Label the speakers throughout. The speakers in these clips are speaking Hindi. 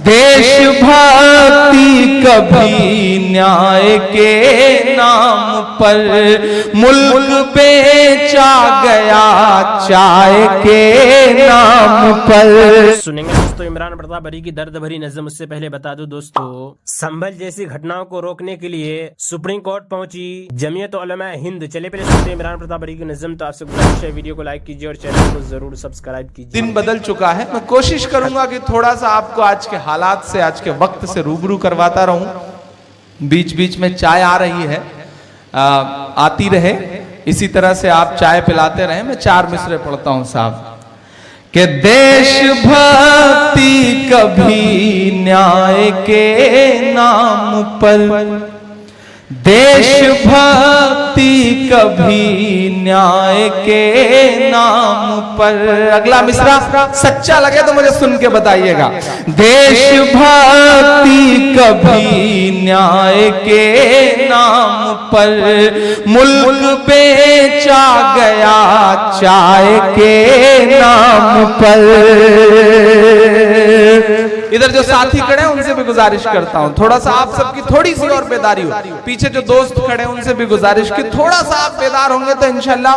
Speaker 1: देशभक्ति कभी न्याय के नाम पर मुल्क बेचा गया चाय के नाम पर।
Speaker 2: सुनेंगे दोस्तों इमरान प्रताप बरी की दर्द भरी नज़्म। उससे पहले बता दूं दोस्तों, संभल जैसी घटनाओं को रोकने के लिए सुप्रीम कोर्ट पहुंची जमीयत उलमा हिंद। चले पहले सुनते हैं इमरान प्रताप बरी की नज़्म। तो आपसे गुजारिश है वीडियो को लाइक कीजिए और चैनल को जरूर सब्सक्राइब कीजिए।
Speaker 1: दिन बदल चुका है, मैं कोशिश करूंगा कि थोड़ा सा आपको आज के हालात से, आज के वक्त से रूबरू करवाता रहूं। बीच बीच में चाय आ रही है, आती रहे, इसी तरह से आप चाय पिलाते रहे। मैं 4 मिसरे पढ़ता हूं साहब कि देशभक्ति कभी न्याय के नाम पर, देशभक्ति कभी न्याय के नाम पर। अगला मिसरा सच्चा लगे तो मुझे सुन के बताइएगा। देशभक्ति कभी न्याय के नाम पर मुल्क बेचा गया चाय के नाम पर। इधर जो साथी खड़े हैं उनसे भी गुजारिश करता हूं, थोड़ा सा आप सबकी थोड़ी सी और बेदारी हो। पीछे जो दोस्त खड़े हैं उनसे भी गुजारिश कि थोड़ा सा आप बेदार होंगे तो इंशाल्लाह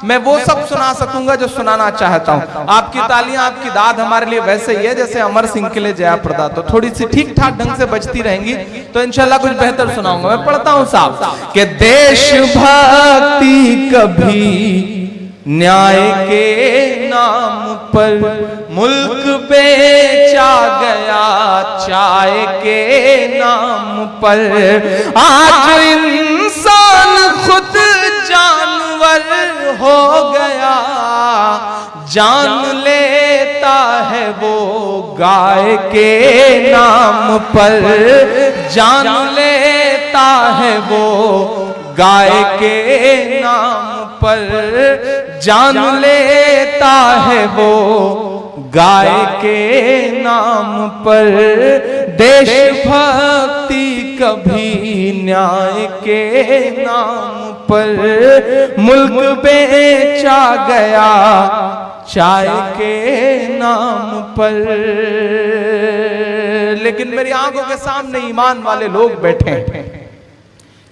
Speaker 1: मैं वो सब सुना सकूंगा जो सुनाना चाहता हूं। आपकी तालियां, आपकी दाद हमारे लिए वैसे ही है जैसे अमर सिंह के लिए जया प्रदा। तो थोड़ी सी ठीक ठाक ढंग से बजती रहेंगी तो इंशाल्लाह कुछ बेहतर सुनाऊंगा। मैं पढ़ता हूं साहब कि देशभक्ति कभी न्याय के नाम पर मुल्क बेचा गया चाय के नाम पर। आज इंसान खुद जानवर हो गया, जान लेता है वो गाय के नाम पर, जान लेता है वो गाय के नाम पर, जान लेता है वो गाय के नाम पर। देशभक्ति कभी न्याय के नाम पर मुल्क बेचा गया चाय के नाम पर। लेकिन मेरी आंखों के सामने ईमान वाले लोग बैठे हैं।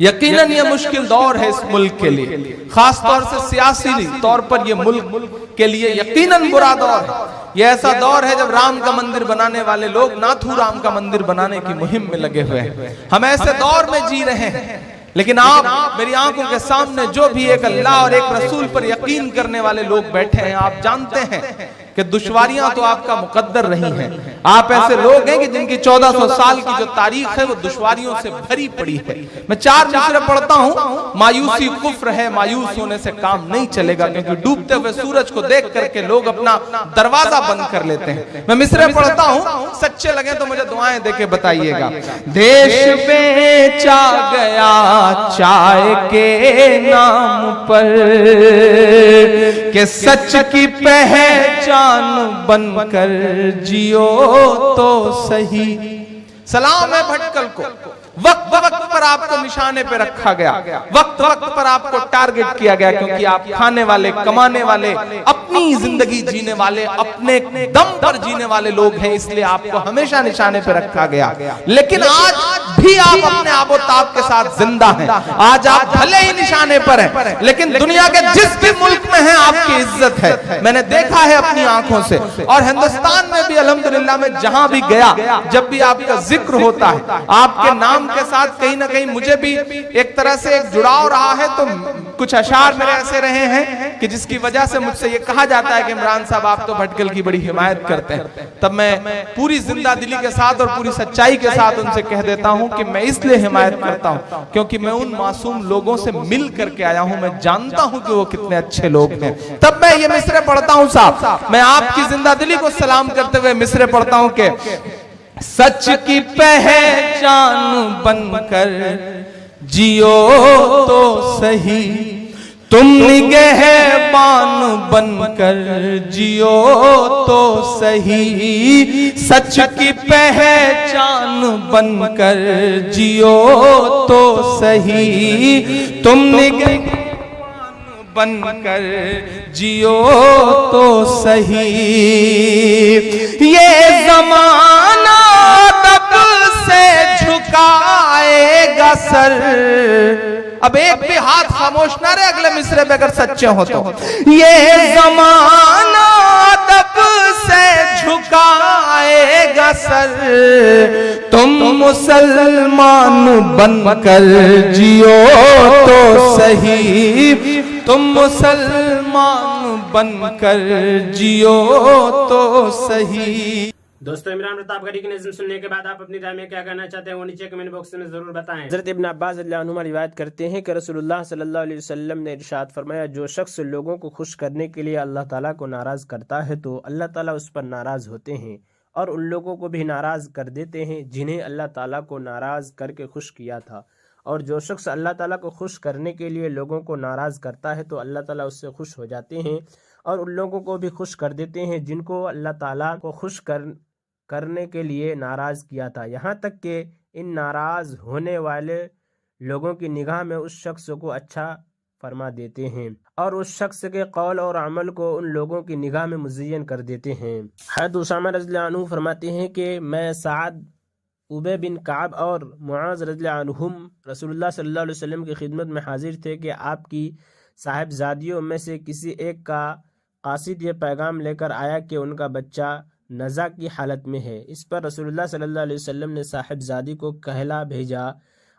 Speaker 1: यकीनन ये मुश्किल दौर है इस मुल्क के लिए, खास तौर से सियासी तौर पर ये मुल्क के लिए यकीनन बुरा दौर है। ये ऐसा दौर है जब राम का मंदिर बनाने वाले लोग नाथू राम का मंदिर बनाने की मुहिम में लगे हुए हैं। हम ऐसे दौर में जी रहे हैं। लेकिन आप मेरी आंखों के सामने जो भी एक अल्लाह और एक रसूल पर यकीन करने वाले लोग बैठे हैं, आप जानते हैं कि दुश्वारियां तो आपका मुकद्दर रही हैं। आप ऐसे लोग हैं कि जिनकी 1400 साल की जो तारीख है वो दुश्वारियों से भरी पड़ी है। मैं 4 मिसरे पढ़ता हूं। मायूसी कुफ्र है, मायूस होने से काम नहीं चलेगा, क्योंकि डूबते हुए सूरज को देख करके लोग अपना दरवाजा बंद कर लेते हैं। मैं मिसरे पढ़ता हूं, सच्चे लगे तो मुझे दुआएं देके बताइएगा। देश बेचा गया चाय के नाम पर कि सच की पहचान बनकर जियो तो सही। सलाम है भटकल को, वक्त वक्त पर आपको निशाने पे रखा गया, वक्त वक्त पर आपको टारगेट किया गया, क्योंकि आप खाने वाले, कमाने वाले, अपनी जिंदगी जीने वाले, अपने दम पर जीने वाले लोग हैं, इसलिए आपको हमेशा निशाने पे रखा गया। लेकिन आज भी आप अपने आबोताब के साथ जिंदा हैं। आज आप भले ही निशाने पर हैं, लेकिन दुनिया के जिस भी मुल्क में हैं आपकी इज्जत है। मैंने देखा है अपनी आंखों से, और हिंदुस्तान में भी अल्हम्दुलिल्लाह में जहां भी गया, जब भी आपका जिक्र होता है, आपके नाम के साथ कहीं ना कहीं मुझे भी एक तरह से एक जुड़ाव रहा है। तो कुछ अशार मेरे ऐसे रहे हैं कि जिसकी वजह से मुझसे ये कहा जाता है कि इमरान साहब आप तो भटकल की बड़ी हिमायत करते हैं। तब मैं पूरी जिंदा दिली के साथ और पूरी सच्चाई के साथ उनसे कह देता हूं कि मैं इसलिए हिमायत करता हूं क्योंकि मैं उन मासूम लोगों से मिल करके आया हूं। मैं जानता हूं कि वो कितने अच्छे लोग हैं। तब मैं ये मिसरे पढ़ता हूं साहब, मैं आपकी जिंदा दिली को सलाम करते हुए मिसरे पढ़ता हूं कि सच की पहचान बनकर जियो तो सही, तुम निगहबान बनकर जियो तो सही। सच की पहचान बनकर जियो तो सही, तुम निगहबान बनकर जियो तो सही। ये जमाना सर। अब एक भी हाथ खामोश ना रहे अगले मिसरे में अगर सच्चे हो तो। ये जमाना अदब से झुकाएगा सर, तुम मुसलमान बनकर जियो तो सही, तुम मुसलमान बनकर जियो तो सही।
Speaker 2: दोस्तों, इमरान प्रतापगढ़ी की नज़्म सुनने के बाद आप अपनी राय में क्या कहना चाहते हैं वो नीचे कमेंट बॉक्स में जरूर बताएं। हज़रत इब्न अब्बास रज़ियल्लाहु अन्हुमा रिवायत करते हैं कि रसूलुल्लाह सल्लल्लाहु अलैहि वसल्लम ने इरशाद फरमाया, जो शख्स लोगों को खुश करने के लिए अल्लाह ताला को नाराज करता है तो अल्लाह ताला उस पर नाराज होते हैं और उन लोगों को भी नाराज कर देते हैं जिन्हें अल्लाह ताला को नाराज करके खुश किया था। और जो शख्स अल्लाह ताला को खुश करने के लिए लोगों को नाराज करता है तो अल्लाह ताला उससे खुश हो जाते हैं और उन लोगों को भी खुश कर देते हैं जिनको अल्लाह ताला को खुश करने के लिए नाराज किया था। यहाँ तक कि इन नाराज होने वाले लोगों की निगाह में उस शख्स को अच्छा फरमा देते हैं और उस शख्स के कौल और अमल को उन लोगों की निगाह में मुज़य्यन कर देते हैं। हज़रत उसामा रज़ियल्लाहु अन्हु फरमाते हैं कि मैं साद, उबे बिन काब और मुआज़ रज़ियल्लाहु अन्हुम रसूलुल्लाह सल्लल्लाहु अलैहि वसल्लम की खिदमत में हाजिर थे कि आपकी साहिबजादियों में से किसी एक का कासिद ये पैगाम लेकर आया कि उनका बच्चा नज़ा की हालत में है। इस पर रसूलुल्लाह सल्लल्लाहु अलैहि वसल्लम ने साहिबजादी को कहला भेजा,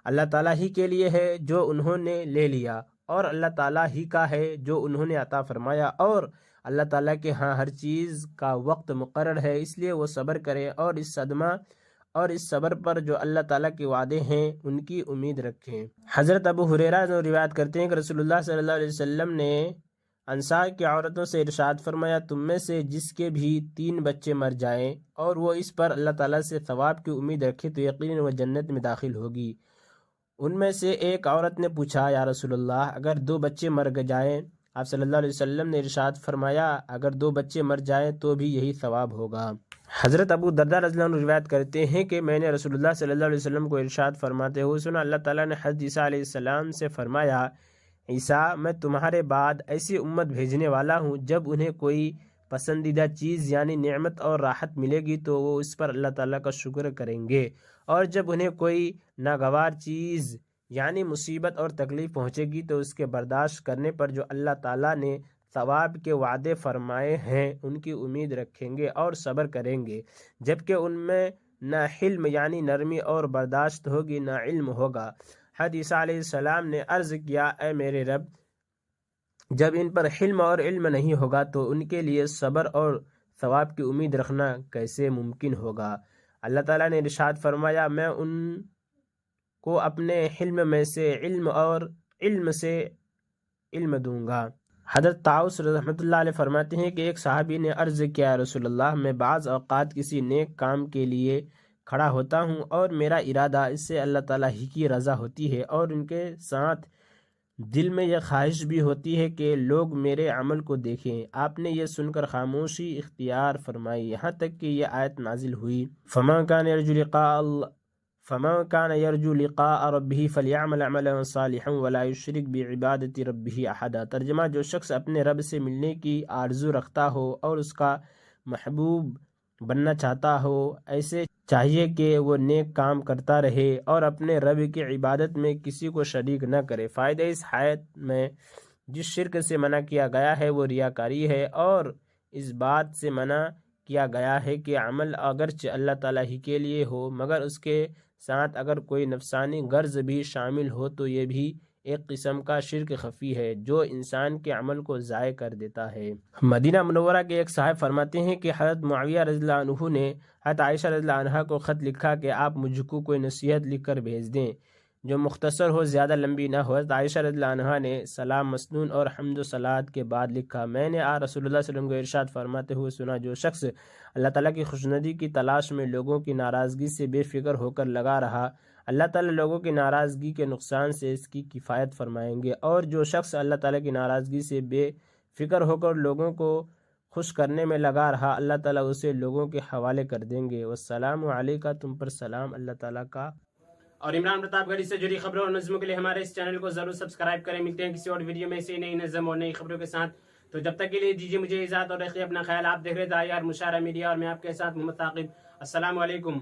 Speaker 2: अल्लाह ताला ही के लिए है जो उन्होंने ले लिया और अल्लाह ताला ही का है जो उन्होंने अता फरमाया और अल्लाह ताला के हाँ हर चीज़ का वक्त मुकर्रर है, इसलिए वो सब्र करें और इस सदमा और इस सब्र पर जो अल्लाह ताला के वादे हैं उनकी उम्मीद रखें। हज़रत अबू हुरैरा जो रिवायत करते हैं कि रसूलुल्लाह सल्लल्लाहु अलैहि वसल्लम ने अंसार की औरतों से इरशाद फरमाया, तुम में से जिसके भी 3 बच्चे मर जाएं और वो इस पर अल्लाह ताला से सवाब की उम्मीद रखे तो यकीनन वह जन्नत में दाखिल होगी। उनमें से एक औरत ने पूछा, या रसूलुल्लाह अगर 2 बच्चे मर जाएं? आप सल्लल्लाहु अलैहि वसल्लम ने इरशाद फरमाया, अगर 2 बच्चे मर जाएं तो भी यही सवाब होगा। हज़रत अबू दर्दा रज़ियल्लाहु अन्हु रिवायत करते हैं कि मैंने रसूलुल्लाह सल्लल्लाहु अलैहि वसल्लम को इरशाद फरमाते हुए सुना, अल्लाह ताला ने हज़रत ईसा अलैहिस्सलाम से फरमाया, ईसा मैं तुम्हारे बाद ऐसी उम्मत भेजने वाला हूँ जब उन्हें कोई पसंदीदा चीज़ यानी नेमत और राहत मिलेगी तो वो इस पर अल्लाह ताला का शुक्र करेंगे और जब उन्हें कोई नागवार चीज़ यानी मुसीबत और तकलीफ़ पहुँचेगी तो उसके बर्दाश्त करने पर जो अल्लाह ताला ने सवाब के वादे फरमाए हैं उनकी उम्मीद रखेंगे और सब्र करेंगे, जबकि उनमें न हिल्म यानी नरमी और बर्दाश्त होगी न इल्म होगा। हज़रत ईसा अलैहिस्सलाम ने अर्ज़ किया, ए मेरे रब, जब इन पर हिल्म और इल्म नहीं होगा तो उनके लिए सब्र और सवाब की उम्मीद रखना कैसे मुमकिन होगा। अल्लाह ताला ने इरशाद फरमाया, मैं उनको अपने हिल्म में से इल्म और इल्म से इल्म दूंगा। हज़रत ताउस रहमतुल्लाह अलैह फरमाते हैं कि एक सहाबी ने अर्ज़ किया, रसूलुल्लाह मैं बाज़ औक़ात किसी नेक काम के लिए खड़ा होता हूँ और मेरा इरादा इससे अल्लाह ताला ही की रज़ा होती है और उनके साथ दिल में यह ख्वाहिश भी होती है कि लोग मेरे अमल को देखें। आपने ये सुनकर खामोशी इख्तियार फरमाई, यहाँ तक कि यह आयत नाजिल हुई, फमन कान यरजू लिक़ा रब्बिही फलियअमल अमलन सालिहन वला युशरिक बिइबादति रब्बिही अहदा। तर्जुमा, जो शख्स अपने रब से मिलने की आरजू रखता हो और उसका महबूब बनना चाहता हो, ऐसे चाहिए कि वो नेक काम करता रहे और अपने रब की इबादत में किसी को शरीक न करे। फ़ायदे इस आयत में जिस शिरक से मना किया गया है वो रियाकारी है और इस बात से मना किया गया है कि अमल अगरचे अल्लाह ताला ही के लिए हो मगर उसके साथ अगर कोई नफसानी गर्ज भी शामिल हो तो ये भी एक किस्म का शिर्क खफी है जो इंसान के अमल को ज़ाय कर देता है। मदीना मुनव्वरा के एक साहब फरमाते हैं कि हज़रत मुआविया रज़ियल्लाहु अन्हु ने हज़रत आयशा रज़ियल्लाहु अन्हा को ख़त लिखा कि आप मुझको कोई नसीहत लिख कर भेज दें जो मुख्तसर हो, ज़्यादा लंबी ना हो। हज़रत आयशा रज़ियल्लाहु अन्हा ने सलाम मसनून और हम्द सलात के बाद लिखा, मैंने रसूलुल्लाह सल्लल्लाहु अलैहि वसल्लम को इरशाद फरमाते हुए सुना, जो शख्स अल्लाह ताला की खुशनुदी की तलाश में लोगों की नाराज़गी से बेफिक्र होकर लगा रहा, अल्लाह ताला लोगों की नाराज़गी के नुकसान से इसकी किफ़ायत फरमाएंगे और जो शख्स अल्लाह ताला की नाराज़गी से बेफिक्र होकर लोगों को खुश करने में लगा रहा, अल्लाह ताला उसे लोगों के हवाले कर देंगे। वस्सलामु अलैका, तुम पर सलाम अल्लाह ताला का। और इमरान प्रतापगढ़ी से जुड़ी खबरों और नज़्मों के लिए हमारे इस चैनल को जरूर सब्सक्राइब करें। मिलते हैं किसी और वीडियो में ऐसी नई नज़्म और नई खबरों के साथ, तो जब तक के लिए दीजिए मुझे इजाज़त और रखिए अपना ख्याल। आप देख रहे थे IR मुशायरा मीडिया और मैं आपके साथ मोहम्मद ताक़िब। अस्सलामु अलैकुम।